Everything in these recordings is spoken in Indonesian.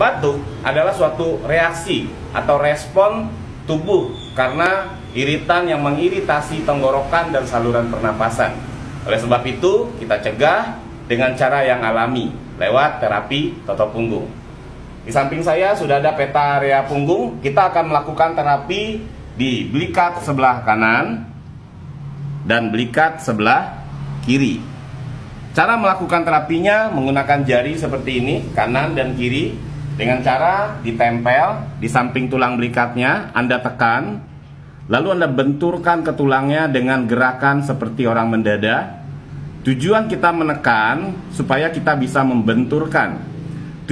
Batuk adalah suatu reaksi atau respon tubuh karena iritan yang mengiritasi tenggorokan dan saluran pernapasan. Oleh sebab itu, kita cegah dengan cara yang alami lewat terapi toto punggung. Di samping saya sudah ada peta area punggung. Kita akan melakukan terapi di belikat sebelah kanan dan belikat sebelah kiri. Cara melakukan terapinya menggunakan jari seperti ini, kanan dan kiri. Dengan cara ditempel di samping tulang belikatnya, Anda tekan, lalu Anda benturkan ke tulangnya dengan gerakan seperti orang mendada. Tujuan kita menekan supaya kita bisa membenturkan.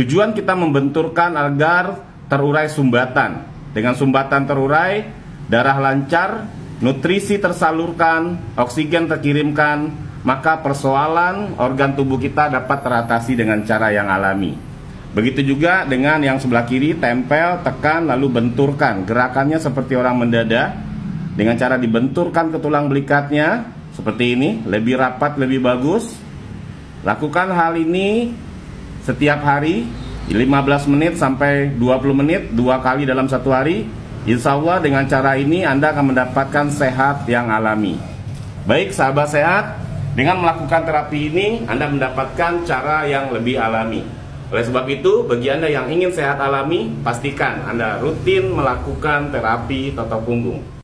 Tujuan kita membenturkan agar terurai sumbatan. Dengan sumbatan terurai, darah lancar, nutrisi tersalurkan, oksigen terkirimkan, maka persoalan organ tubuh kita dapat teratasi dengan cara yang alami. Begitu juga dengan yang sebelah kiri, tempel, tekan, lalu benturkan. Gerakannya seperti orang mendada. Dengan cara dibenturkan ke tulang belikatnya seperti ini, lebih rapat, lebih bagus. Lakukan hal ini setiap hari 15 menit sampai 20 menit 2 kali dalam satu hari. Insya Allah dengan cara ini Anda akan mendapatkan sehat yang alami. Baik sahabat sehat, dengan melakukan terapi ini Anda mendapatkan cara yang lebih alami. Oleh sebab itu, bagi Anda yang ingin sehat alami, pastikan Anda rutin melakukan terapi toto punggung.